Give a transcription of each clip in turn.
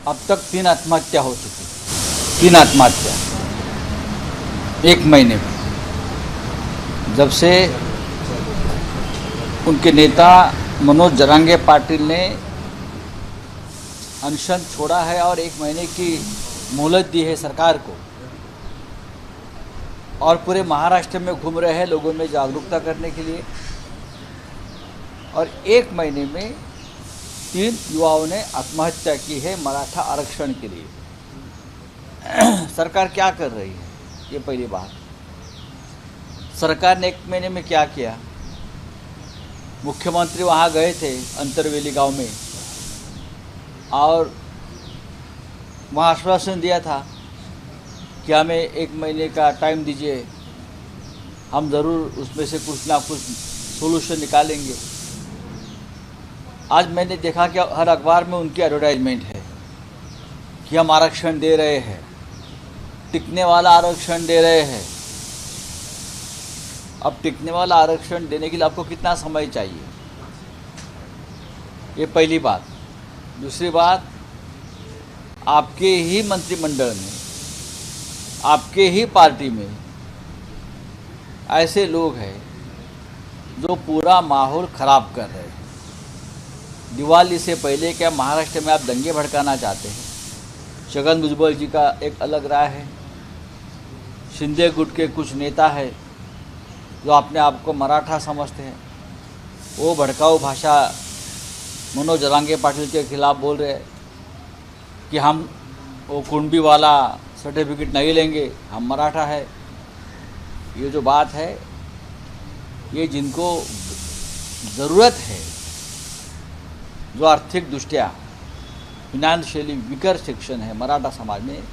अब तक 3 आत्महत्या हो चुकी, 3 आत्महत्या एक महीने में, जब से उनके नेता मनोज जरांगे पाटिल ने अनशन छोड़ा है और 1 महीने की मोहलत दी है सरकार को, और पूरे महाराष्ट्र में घूम रहे हैं लोगों में जागरूकता करने के लिए। और 1 महीने में 3 युवाओं ने आत्महत्या की है मराठा आरक्षण के लिए। सरकार क्या कर रही है, ये पहली बात। सरकार ने 1 महीने में क्या किया? मुख्यमंत्री वहाँ गए थे अंतरवेली गांव में और वहाँ आश्वासन दिया था कि हमें 1 महीने का टाइम दीजिए, हम ज़रूर उसमें से कुछ ना कुछ सोल्यूशन निकालेंगे। आज मैंने देखा कि हर अखबार में उनकी एडवर्टाइजमेंट है कि हम आरक्षण दे रहे हैं, टिकने वाला आरक्षण दे रहे हैं। अब टिकने वाला आरक्षण देने के लिए आपको कितना समय चाहिए, ये पहली बात। दूसरी बात, आपके ही मंत्रिमंडल में, आपके ही पार्टी में ऐसे लोग हैं जो पूरा माहौल ख़राब कर रहे हैं। दिवाली से पहले क्या महाराष्ट्र में आप दंगे भड़काना चाहते हैं? छगन भुजबल जी का एक अलग राय है, शिंदे गुट के कुछ नेता है जो अपने आप को मराठा समझते हैं, वो भड़काऊ भाषा मनोज जरांगे पाटिल के खिलाफ बोल रहे हैं कि हम वो कुणबी वाला सर्टिफिकेट नहीं लेंगे, हम मराठा है। ये जो बात है, ये जिनको ज़रूरत है, जो आर्थिक दृष्टया फिनेंशियली वीकर सेक्शन है मराठा समाज में,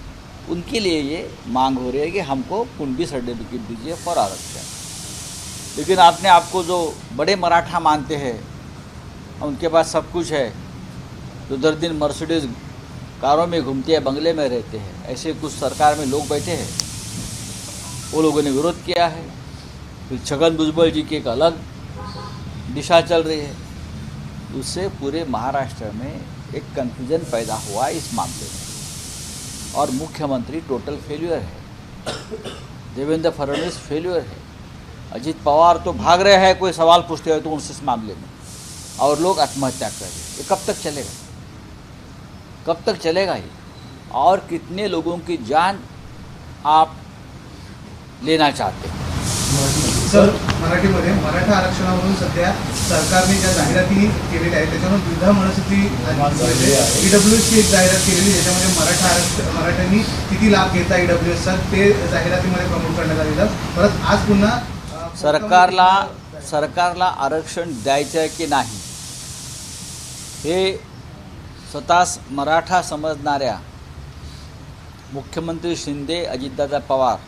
उनके लिए ये मांग हो रही है कि हमको कुणबी सर्टिफिकेट दीजिए फॉर आरक्षण। लेकिन आपने आपको जो बड़े मराठा मानते हैं, उनके पास सब कुछ है, जो दर दिन मर्सिडीज कारों में घूमते हैं, बंगले में रहते हैं, ऐसे कुछ सरकार में लोग बैठे हैं, वो लोगों ने विरोध किया है। फिर छगन भुजबल जी की एक अलग दिशा चल रही है, उससे पूरे महाराष्ट्र में एक कन्फ्यूजन पैदा हुआ इस मामले में। और मुख्यमंत्री टोटल फेल्यूर है, देवेंद्र फडणवीस फेल्यूर है, अजीत पवार तो भाग रहे हैं कोई सवाल पूछते हैं तो उनसे इस मामले में, और लोग आत्महत्या कर रहे हैं। ये कब तक चलेगा, कब तक चलेगा ये? और कितने लोगों की जान आप लेना चाहते हैं? सर, मराठीमध्ये मराठा आरक्षणावरून सध्या सरकारने ज्या जाहिराती केलेल्या आहेत त्याच्यावर द्विधा मनस्थिती ईडब्ल्यूएसची एक जाहिरात केलेली, ज्याच्यामध्ये मराठ्यांनी किती लाभ घेता ईडब्ल्यूएसचा ते जाहिरातीमध्ये प्रमोट करण्यात आलेलं। परत आज पुन्हा सरकारला आरक्षण द्यायचं आहे की नाही, हे स्वतःच मराठा समजणाऱ्या मुख्यमंत्री शिंदे, अजितदादा पवार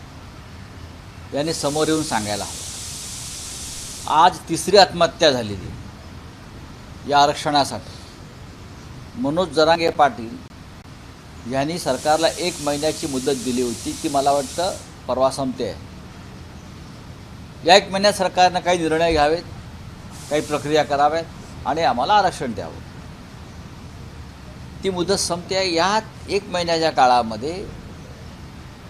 यांनी समोर येऊन सांगायला हवं। आज 3री आत्महत्या झालेली या आरक्षणासाठी। मनोज जरांगे पाटील यांनी सरकारला 1 महिन्याची मुदत दिली होती, ती मला वाटतं परवा संपते आहे। या 1 महिन्यात सरकारनं काही निर्णय घ्यावेत, काही प्रक्रिया कराव्यात आणि आम्हाला आरक्षण द्यावं। ती मुदत संपते आहे। या 1 महिन्याच्या काळामध्ये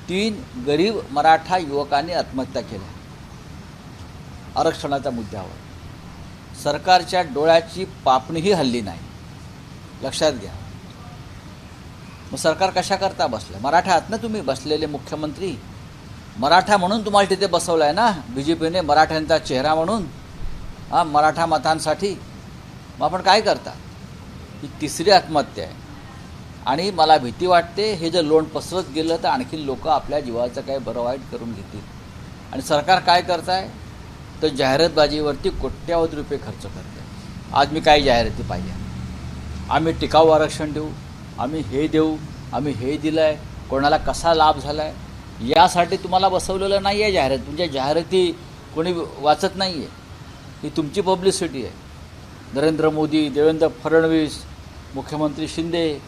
3 गरीब मराठा युवकांनी आत्महत्या केल्या आरक्षणाच्या मुद्द्यावर। सरकारच्या डोळ्याची पापणीही हल्ली नाही, लक्षात घ्या। मग सरकार कशा करता बसलं? मराठा आहात ना तुम्ही बसलेले मुख्यमंत्री, मराठा म्हणून तुम्हाला तिथे बसवलं आहे ना BJPने, मराठ्यांचा चेहरा म्हणून, मराठा मतांसाठी। मग आपण काय करता? ही 3री आत्महत्या आहे आणि मला भीती वाटते हे जर लोण पसरत गेलं तर आणखी लोक आपल्या जीवाचं काही बरं वाईट करून घेतील। आणि सरकार काय करत आहे तर जाहिरातबाजीवरती कोट्यावधी रुपये खर्च करते। आज मी काही जाहिराती पाहिल्या, आम्ही टिकाऊ आरक्षण देऊ, आम्ही हे देऊ, आम्ही हे दिलं आहे, कोणाला कसा लाभ झाला आहे, यासाठी तुम्हाला बसवलेलं नाही आहे जाहिरात। तुमच्या जाहिराती कोणी वाचत नाही आहे, ही तुमची पब्लिसिटी आहे। नरेंद्र मोदी, देवेंद्र फडणवीस, मुख्यमंत्री शिंदे,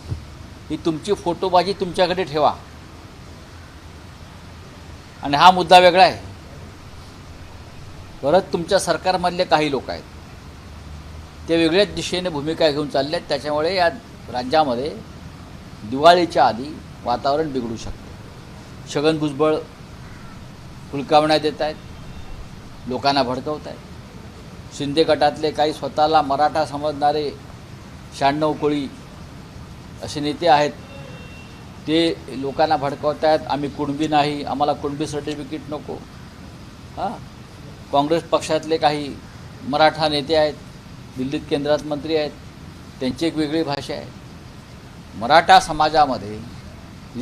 ही तुमची फोटोबाजी तुमच्याकडे ठेवा। आणि हा मुद्दा वेगळा आहे। परत तुमच्या सरकारमधले काही लोक आहेत, ते वेगळ्याच दिशेने भूमिका घेऊन चालले आहेत। त्याच्यामुळे या राज्यामध्ये दिवाळीच्या आधी वातावरण बिघडू शकते. छगन भुजबळ हुलकावण्यात देत आहेत, लोकांना भडकवत आहेत. शिंदे गटातले काही स्वतःला मराठा समजणारे 96 कोळी असे नेते आहेत, ते लोकांना भडकवत आहेत. आम्ही कुणबी नाही, आम्हाला कुणबी सर्टिफिकेट नको. हां, काँग्रेस पक्षातले काही मराठा नेते आहेत, दिल्लीत केंद्रात मंत्री आहेत, त्यांची एक वेगळी भाषा आहे. मराठा समाजामध्ये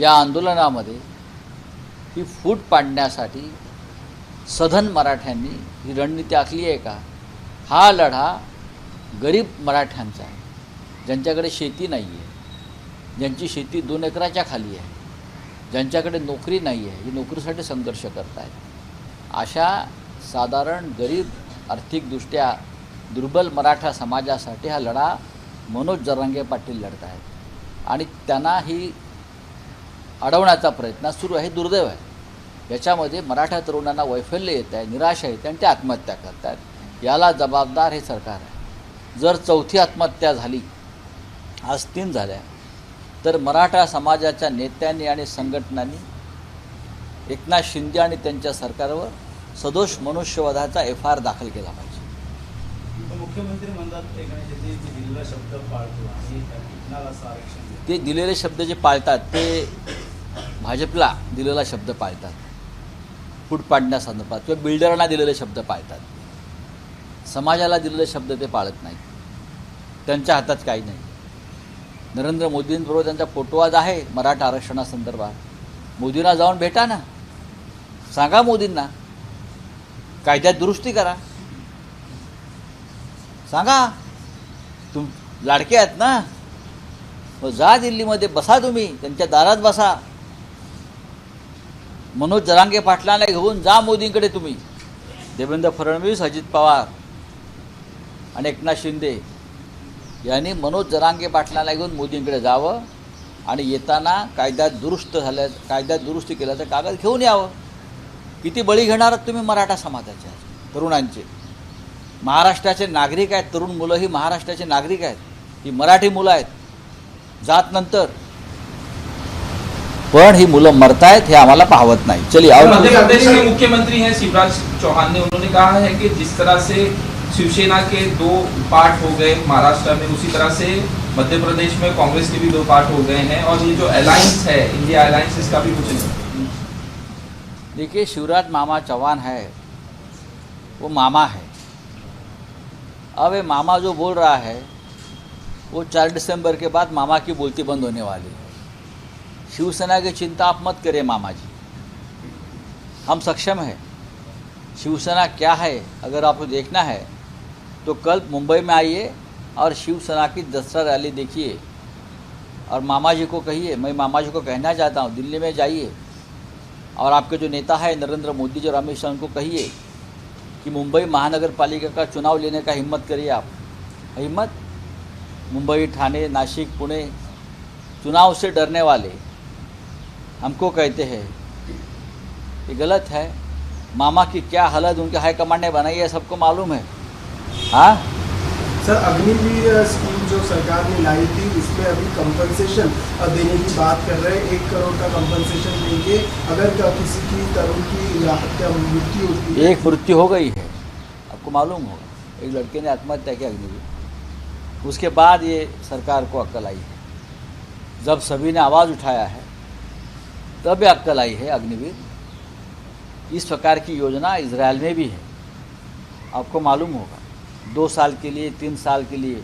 या आंदोलनामध्ये ही फूट पाडण्यासाठी सधन मराठ्यांनी ही रणनीती आखली आहे का? हा लढा गरीब मराठ्यांचा आहे, ज्यांच्याकडे शेती नाही आहे, ज्यांची शेती 2 एकराच्या खाली आहे, ज्यांच्याकडे नोकरी नाही आहे, ही नोकरीसाठी संघर्ष करत आहेत. अशा साधारण गरीब आर्थिकदृष्ट्या दुर्बल मराठा समाजासाठी हा लढा मनोज जरांगे पाटील लढत आहेत आणि त्यांना ही अडवण्याचा प्रयत्न सुरू आहे. दुर्दैव आहे. याच्यामध्ये मराठा तरुणांना वैफल्य येत आहे, निराशा येते आणि ते आत्महत्या करत आहेत. याला जबाबदार हे सरकार आहे. जर 4थी आत्महत्या झाली, आज 3 झाल्या, तर मराठा समाजाच्या नेत्यांनी आणि संघटनांनी एकनाथ शिंदे आणि त्यांच्या सरकारवर सदोष मनुष्यवधाचा FIR दाखल केला पाहिजे. मुख्यमंत्री म्हणतात एकनाथ शिंदे दिलेला शब्द पाळतो आणि कुणाला असं आरक्षण देतो. ते दिलेले शब्द जे पाळतात ते भाजपला दिलेला शब्द पाळतात, फूट पाडण्यासंदर्भात, किंवा बिल्डरांना दिलेले शब्द पाळतात. समाजाला दिलेले शब्द ते पाळत नाहीत. त्यांच्या हातात काही नाही. नरेंद्र मोदींबरोबर त्यांचा फोटो आज आहे मराठा आरक्षणासंदर्भात. मोदींना जाऊन भेटा ना, सांगा मोदींना कायद्यात दुरुस्ती करा, सांगा. लाडके आहेत ना, मग जा दिल्लीमध्ये बसा, तुम्ही त्यांच्या दारात बसा. मनोज जरांगे पाटलांना घेऊन जा मोदींकडे तुम्ही. देवेंद्र फडणवीस, अजित पवार आणि एकनाथ शिंदे यांनी मनोज जरांगे पाटलांना घेऊन मोदींकडे जावं आणि येताना कायद्यात दुरुस्ती केल्याचं कागद घेऊन यावं. किती बळी घेणार आहात तुम्ही मराठा समाजाच्या तरुणांचे? महाराष्ट्राचे नागरिक आहेत, तरुण मुलं ही महाराष्ट्राचे नागरिक आहेत, ही मराठी मुलं आहेत. जात नंतर पण ही मुलं मरतायत हे आम्हाला पाहवत नाही. चलिए आओ. मध्य प्रदेश के मुख्यमंत्री हैं शिवराज चौहान ने, उन्होंने कहा है कि जिस तरह से शिवसेना के 2 पार्ट हो गए महाराष्ट्र में, उसी तरह से मध्य प्रदेश में कांग्रेस के भी 2 पार्ट हो गए हैं और ये जो अलायंस है, इंडिया अलायंस, इसका भी कुछ नहीं. देखिए, शिवराज मामा चौहान है, वो मामा है. अब ये मामा जो बोल रहा है वो 4 दिसंबर के बाद मामा की बोलती बंद होने वाली है. शिवसेना की चिंता आप मत करिए मामा जी, हम सक्षम हैं. शिवसेना क्या है अगर आपको देखना है तो कल मुंबई में आइए और शिवसेना की दसरा रैली देखिए और मामा जी को कहिए, मैं मामा जी को कहना चाहता हूँ, दिल्ली में जाइए और आपके जो नेता है नरेंद्र मोदी जी और अमित शाह, उनको कहिए कि मुंबई महानगर पालिका का चुनाव लेने का हिम्मत करिए. आप हिम्मत, मुंबई, ठाणे, नासिक, पुणे चुनाव से डरने वाले हमको कहते हैं, ये गलत है. मामा की क्या हालत उनके हाईकमांड ने बनाई है, सबको मालूम है. हाँ सर, अग्निवीर स्कीम जो सरकार ने लाई थी, इसमें अभी कंपनसेशन देने की बात कर रहे हैं. 1 करोड़ का कंपनसेशन देंगे अगर किसी की तरुण की हत्या मृत्यु होती है. एक मृत्यु हो गई है, आपको मालूम होगा. एक लड़के ने आत्महत्या की अग्निवीर. उसके बाद ये सरकार को अक्ल आई है. जब सभी ने आवाज़ उठाया है तब ये अक्ल आई है अग्निवीर. इस प्रकार की योजना इजराइल में भी है, आपको मालूम होगा. 2 साल के लिए, 3 साल के लिए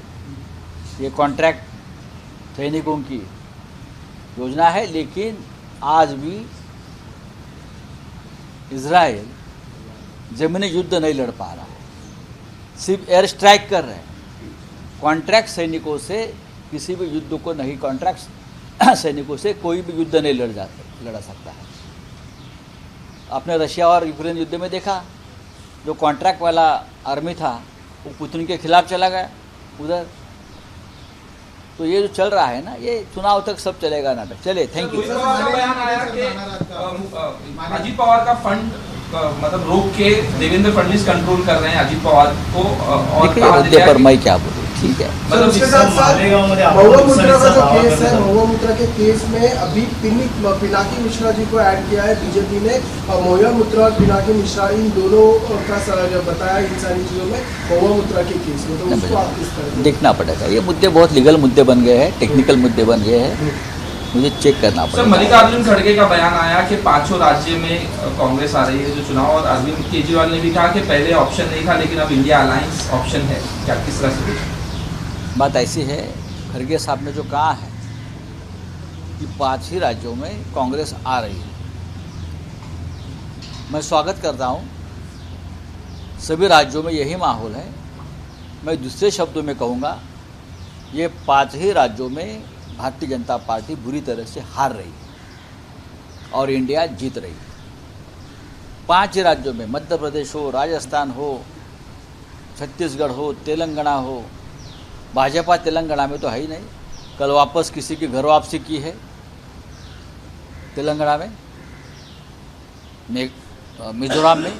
ये कॉन्ट्रैक्ट सैनिकों की योजना है. लेकिन आज भी इजराइल ज़मीनी युद्ध नहीं लड़ पा रहा है, सिर्फ एयर स्ट्राइक कर रहे हैं. कॉन्ट्रैक्ट सैनिकों से किसी भी युद्ध को नहीं, कॉन्ट्रैक्ट सैनिकों से कोई भी युद्ध नहीं लड़ा सकता है. आपने रशिया और यूक्रेन युद्ध में देखा, जो कॉन्ट्रैक्ट वाला आर्मी था वो पुतिन के खिलाफ चला गया उधर. तो ये जो चल रहा है ना, ये चुनाव तक सब चलेगा नाटक. चलिए, थैंक यू. बयान आया कि अजित पवार का फंड मतलब रोक के देवेंद्र फडणवीस कंट्रोल कर रहे हैं अजित पवार को, और देखिए, मुद्दे पर मैं क्या बोलूँ. ठीक है। सर, मतलब उसके इस साथ साथ मालेगांवमध्ये महुआ आपण मुद्रा का जो दावा केस है, करत आहोत. महुआ मुद्रा के केस में अभी पिनाकी मिश्रा जी को ऐड किया है बीजेपी ने। महुआ मुद्रा और पिनाकी मिश्रा इन दोनों का जो बताया इन सारी चीजों में महुआ मुद्रा के केस में, तो उसको आप किस तरह देखना पड़ेगा। ये मुद्दे बहुत लीगल मुद्दे बन गए हैं, टेक्निकल मुद्दे बन गए हैं, मुझे चेक करना सर, पड़ेगा। मल्लिकार्जुन खड़गे का बयान आया कि 5 राज्य में कांग्रेस आ रही है जो चुनाव, और अरविंद केजरीवाल ने भी कहा कि पहले ऑप्शन नहीं था लेकिन अब इंडिया अलायंस ऑप्शन है। क्या किस तरह से देखें? बात ऐसी है, खड़गे साहब ने जो कहा है कि 5 ही राज्यों में कांग्रेस आ रही है, मैं स्वागत करता हूँ। सभी राज्यों में यही माहौल है। मैं दूसरे शब्दों में कहूँगा, ये 5 ही राज्यों में भारतीय जनता पार्टी बुरी तरह से हार रही है और इंडिया जीत रही है। 5 ही राज्यों में, मध्य प्रदेश हो, राजस्थान हो, छत्तीसगढ़ हो, तेलंगाना हो, भाजपा तेलंगाना में तो है ही नहीं। कल वापस किसी की घर वापसी की है तेलंगाना में, मिजोरम में।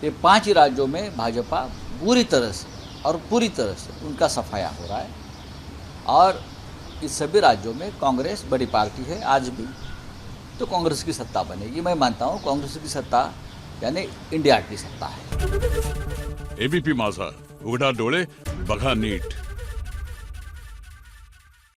ये 5 ही राज्यों में भाजपा बुरी तरह से और पूरी तरह से उनका सफाया हो रहा है, और इस सभी राज्यों में कांग्रेस बड़ी पार्टी है। आज भी तो कांग्रेस की सत्ता बनेगी। मैं मानता हूँ कांग्रेस की सत्ता यानी इंडिया की सत्ता है। एबीपी माझा, उघडा डोळे बघा नीट।